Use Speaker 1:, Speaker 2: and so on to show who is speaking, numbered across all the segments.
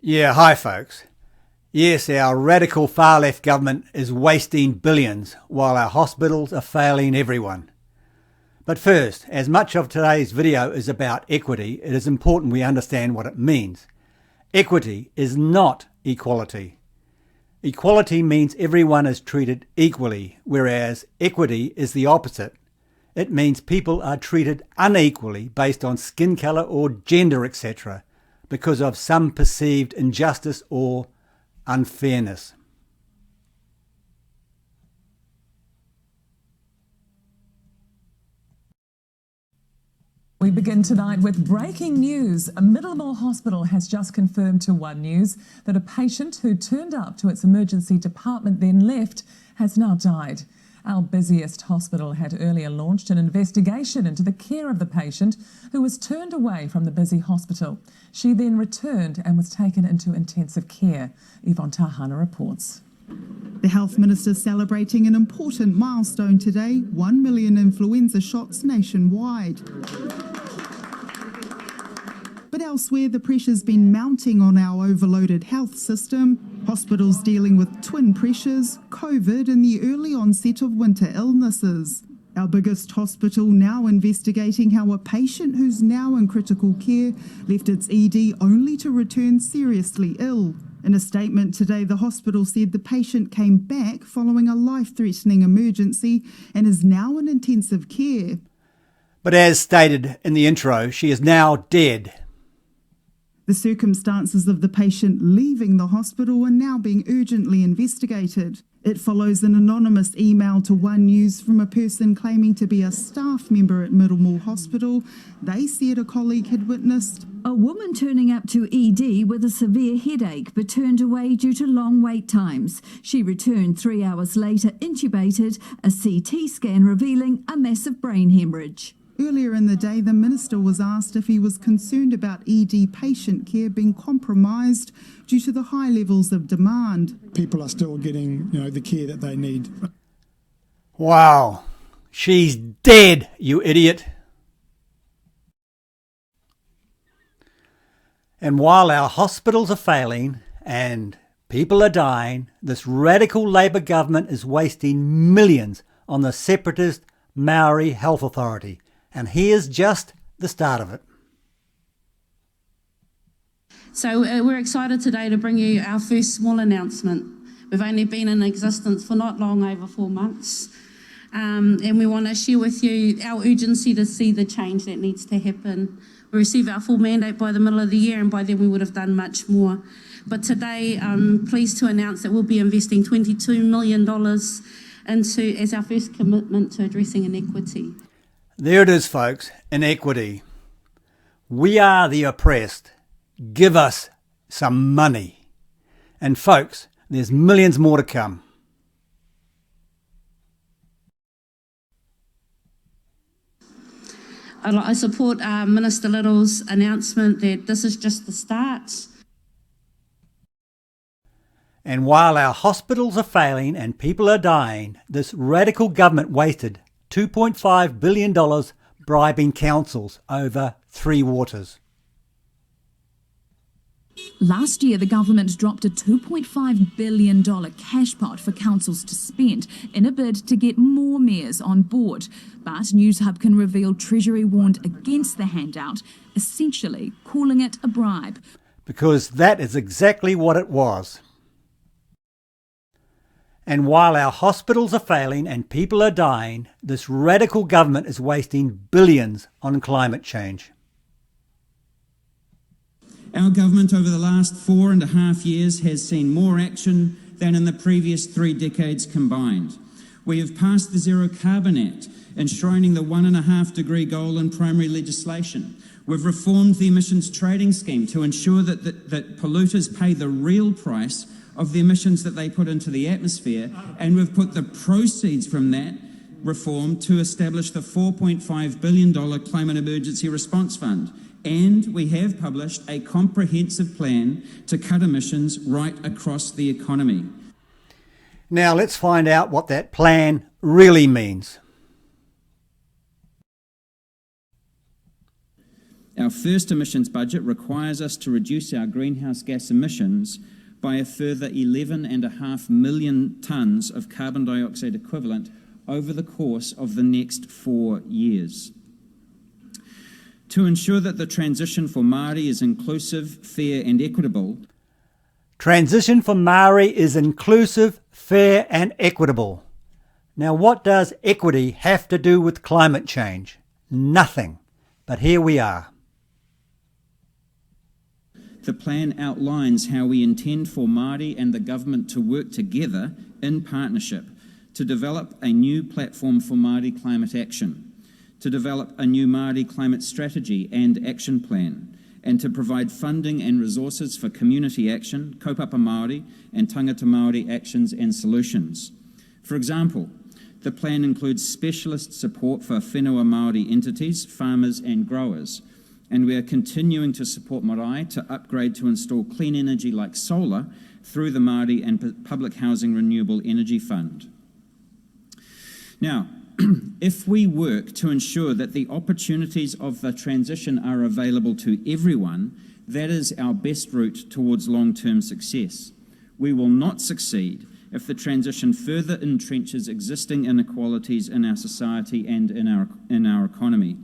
Speaker 1: Yeah, hi folks. Yes, our radical far-left government is wasting billions while our hospitals are failing everyone. But first, as much of today's video is about equity, it is important we understand what it means. Equity is not equality. Equality means everyone is treated equally, whereas equity is the opposite. It means people are treated unequally based on skin colour or gender, etc., because of some perceived injustice or unfairness.
Speaker 2: We begin tonight with breaking news. A Middlemore hospital has just confirmed to One News that a patient who turned up to its emergency department then left has now died. Our busiest hospital had earlier launched an investigation into the care of the patient who was turned away from the busy hospital. She then returned and was taken into intensive care. Yvonne Tahana reports.
Speaker 3: The Health Minister celebrating an important milestone today, 1 million influenza shots nationwide. But elsewhere, the pressure's been mounting on our overloaded health system. Hospitals dealing with twin pressures, COVID and the early onset of winter illnesses. Our biggest hospital now investigating how a patient who's now in critical care left its ED only to return seriously ill. In a statement today, the hospital said the patient came back following a life-threatening emergency and is now in intensive care.
Speaker 1: But as stated in the intro, she is now dead.
Speaker 3: The circumstances of the patient leaving the hospital are now being urgently investigated. It follows an anonymous email to One News from a person claiming to be a staff member at Middlemore Hospital. They said a colleague had witnessed
Speaker 4: a woman turning up to ED with a severe headache but turned away due to long wait times. She returned 3 hours later intubated, a CT scan revealing a massive brain hemorrhage.
Speaker 3: Earlier in the day, the Minister was asked if he was concerned about ED patient care being compromised due to the high levels of demand.
Speaker 5: People are still getting, the care that they need.
Speaker 1: Wow, she's dead, you idiot. And while our hospitals are failing and people are dying, this radical Labour government is wasting millions on the separatist Maori Health Authority. And here's just the start of it.
Speaker 6: So we're excited today to bring you our first small announcement. We've only been in existence for not long over 4 months. And we want to share with you our urgency to see the change that needs to happen. We receive our full mandate by the middle of the year, and by then we would have done much more. But today I'm pleased to announce that we'll be investing $22 million as our first commitment to addressing inequity.
Speaker 1: There it is, folks, inequity. We are the oppressed. Give us some money. And folks, there's millions more to come.
Speaker 6: I support Minister Little's announcement that this is just the start.
Speaker 1: And while our hospitals are failing and people are dying, this radical government wasted $2.5 billion bribing councils over 3 waters.
Speaker 4: Last year, the government dropped a $2.5 billion cash pot for councils to spend in a bid to get more mayors on board. But Newshub can reveal Treasury warned against the handout, essentially calling it a bribe.
Speaker 1: Because that is exactly what it was. And while our hospitals are failing and people are dying, this radical government is wasting billions on climate change.
Speaker 7: Our government over the last 4.5 years has seen more action than in the previous 3 decades combined. We have passed the Zero Carbon Act, enshrining the 1.5 degree goal in primary legislation. We've reformed the emissions trading scheme to ensure that polluters pay the real price of the emissions that they put into the atmosphere, and we've put the proceeds from that reform to establish the $4.5 billion Climate Emergency Response Fund. And we have published a comprehensive plan to cut emissions right across the economy.
Speaker 1: Now let's find out what that plan really means.
Speaker 7: Our first emissions budget requires us to reduce our greenhouse gas emissions by a further 11.5 million tonnes of carbon dioxide equivalent over the course of the next 4 years. To ensure that the transition for Māori is inclusive, fair and equitable.
Speaker 1: Transition for Maori is inclusive, fair and equitable. Now what does equity have to do with climate change? Nothing. But here we are.
Speaker 7: The plan outlines how we intend for Māori and the government to work together in partnership to develop a new platform for Māori climate action, to develop a new Māori climate strategy and action plan, and to provide funding and resources for community action, kaupapa Māori and tangata Māori actions and solutions. For example, the plan includes specialist support for whenua Māori entities, farmers and growers, and we are continuing to support marae to upgrade to install clean energy like solar through the Māori and Public Housing Renewable Energy Fund. Now, if we work to ensure that the opportunities of the transition are available to everyone, that is our best route towards long-term success. We will not succeed if the transition further entrenches existing inequalities in our society and in our economy.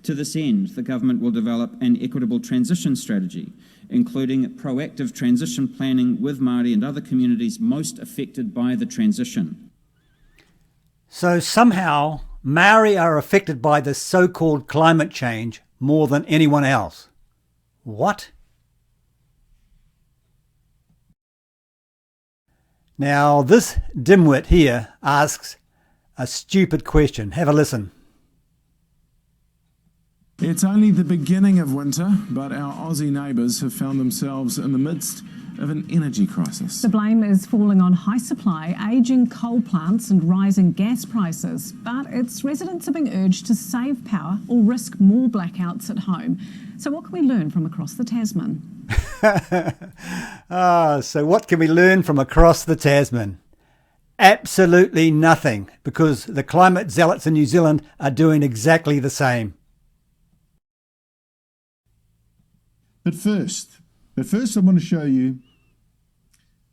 Speaker 7: To this end, the government will develop an equitable transition strategy, including proactive transition planning with Māori and other communities most affected by the transition.
Speaker 1: So somehow Maori are affected by this so-called climate change more than anyone else. What? Now this dimwit here asks a stupid question. Have a listen.
Speaker 8: It's only the beginning of winter, but our Aussie neighbours have found themselves in the midst of an energy crisis.
Speaker 2: The blame is falling on high supply, ageing coal plants and rising gas prices. But its residents are being urged to save power or risk more blackouts at home. So what can we learn from across the Tasman?
Speaker 1: So what can we learn from across the Tasman? Absolutely nothing, because the climate zealots in New Zealand are doing exactly the same.
Speaker 9: But first I want to show you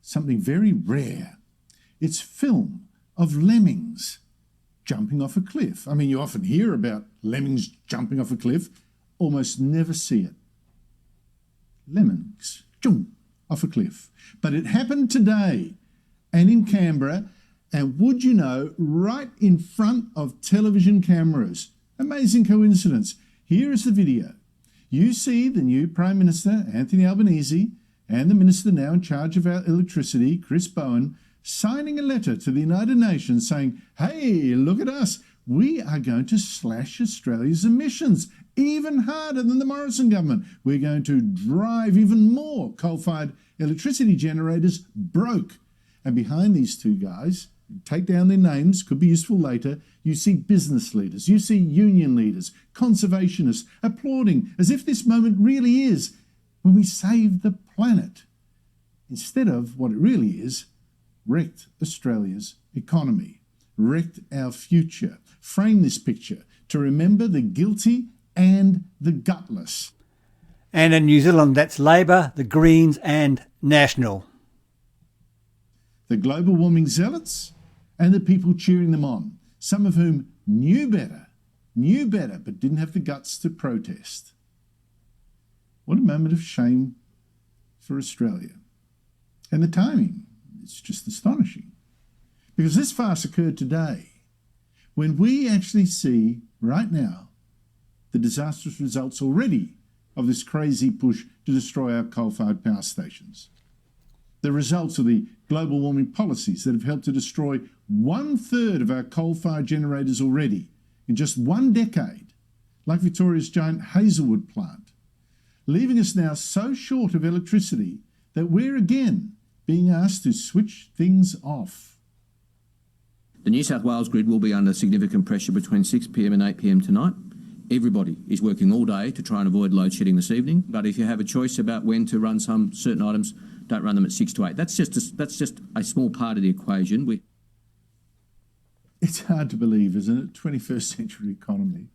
Speaker 9: something very rare. It's film of lemmings jumping off a cliff. I mean, you often hear about lemmings jumping off a cliff, almost never see it. Lemmings, jump off a cliff. But it happened today and in Canberra, and would you know, right in front of television cameras. Amazing coincidence. Here is the video. You see the new Prime Minister, Anthony Albanese, and the Minister now in charge of our electricity, Chris Bowen, signing a letter to the United Nations saying, hey, look at us. We are going to slash Australia's emissions even harder than the Morrison government. We're going to drive even more coal-fired electricity generators broke. And behind these two guys, take down their names, could be useful later, you see business leaders, you see union leaders, conservationists applauding as if this moment really is when we save the planet, instead of what it really is, wrecked Australia's economy, wrecked our future. Frame this picture to remember the guilty and the gutless.
Speaker 1: And in New Zealand, that's Labour, the Greens and National.
Speaker 9: The global warming zealots and the people cheering them on, some of whom knew better, but didn't have the guts to protest. What a moment of shame for Australia. And the timing, it's just astonishing. Because this farce occurred today, when we actually see, right now, the disastrous results already of this crazy push to destroy our coal-fired power stations. The results of the global warming policies that have helped to destroy 1/3 of our coal-fired generators already in just 1 decade, like Victoria's giant Hazelwood plant, leaving us now so short of electricity that we're again being asked to switch things off.
Speaker 10: The New South Wales grid will be under significant pressure between 6 p.m. and 8 p.m. tonight. Everybody is working all day to try and avoid load shedding this evening, but if you have a choice about when to run some certain items, don't run them at 6 to 8. That's just a small part of the equation.
Speaker 9: It's hard to believe, isn't it? 21st century economy.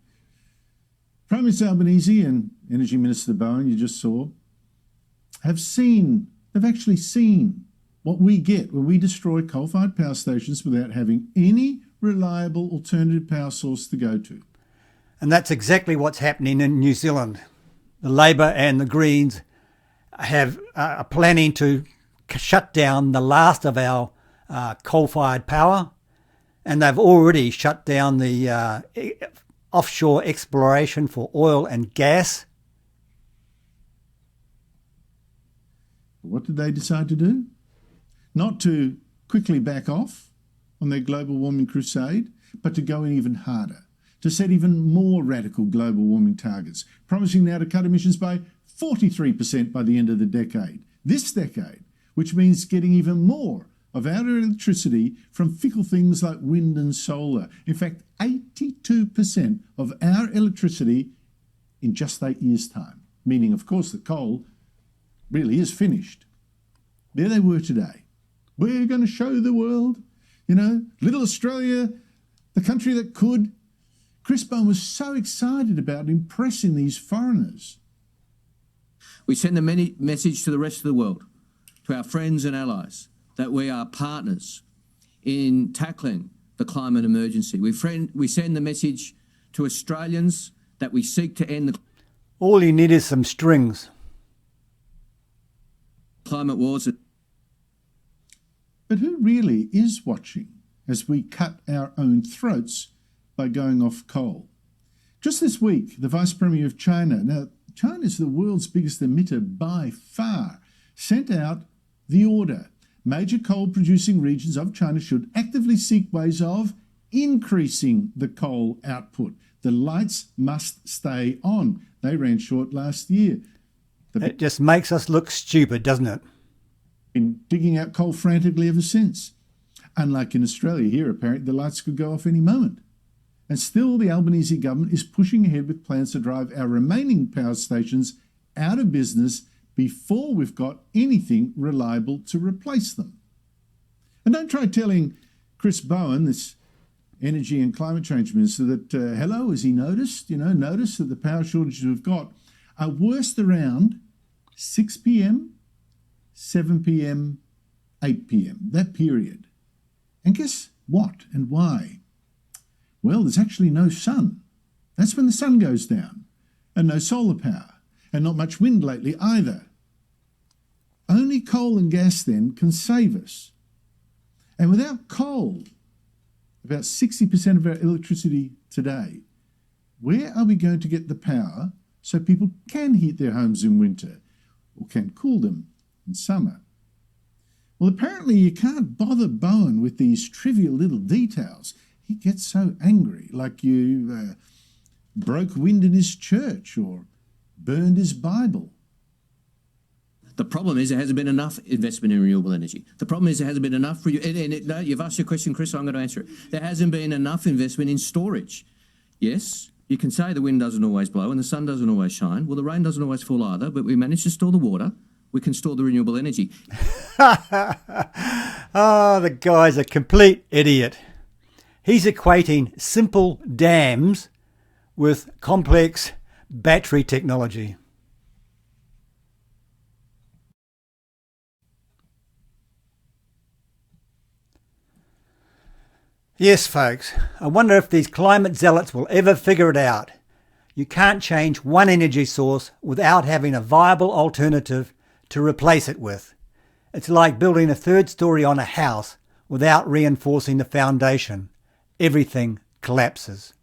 Speaker 9: Prime Minister Albanese and Energy Minister Bowen, you just saw, have actually seen what we get when we destroy coal-fired power stations without having any reliable alternative power source to go to.
Speaker 1: And that's exactly what's happening in New Zealand. The Labour and the Greens are planning to shut down the last of our coal-fired power, and they've already shut down the offshore exploration for oil and gas.
Speaker 9: What did they decide to do? Not to quickly back off on their global warming crusade, but to go in even harder, to set even more radical global warming targets, promising now to cut emissions by 43% by the end of the decade. This decade, which means getting even more of our electricity from fickle things like wind and solar. In fact, 82% of our electricity in just 8 years' time, meaning, of course, that coal really is finished. There they were today. We're going to show the world, little Australia, the country that could. Chris Bowen was so excited about impressing these foreigners.
Speaker 10: We send a message to the rest of the world, to our friends and allies, that we are partners in tackling the climate emergency. We send the message to Australians that we seek to end the
Speaker 1: All you need is some strings.
Speaker 10: climate wars.
Speaker 9: But who really is watching as we cut our own throats by going off coal? Just this week, the Vice Premier of China, now China is the world's biggest emitter by far, sent out the order. Major coal-producing regions of China should actively seek ways of increasing the coal output. The lights must stay on. They ran short last year.
Speaker 1: It just makes us look stupid, doesn't it?
Speaker 9: Been digging out coal frantically ever since. Unlike in Australia here, apparently the lights could go off any moment. And still the Albanese government is pushing ahead with plans to drive our remaining power stations out of business before we've got anything reliable to replace them. And don't try telling Chris Bowen, this Energy and Climate Change Minister, that, hello, has he noticed? Notice that the power shortages we've got are worst around 6 p.m, 7 p.m, 8 p.m, that period. And guess what and why? Well, there's actually no sun. That's when the sun goes down. And no solar power. And not much wind lately either. Only coal and gas then can save us. And without coal, about 60% of our electricity today, where are we going to get the power so people can heat their homes in winter or can cool them in summer? Well, apparently you can't bother Bowen with these trivial little details. He gets so angry, like you broke wind in his church or burned his Bible.
Speaker 10: The problem is there hasn't been enough investment in renewable energy. The problem is there hasn't been enough. You've asked your question, Chris, so I'm going to answer it. There hasn't been enough investment in storage. Yes, you can say the wind doesn't always blow and the sun doesn't always shine. Well, the rain doesn't always fall either, but we manage to store the water. We can store the renewable energy.
Speaker 1: Oh, the guy's a complete idiot. He's equating simple dams with complex battery technology. Yes, folks, I wonder if these climate zealots will ever figure it out. You can't change one energy source without having a viable alternative to replace it with. It's like building a third story on a house without reinforcing the foundation. Everything collapses.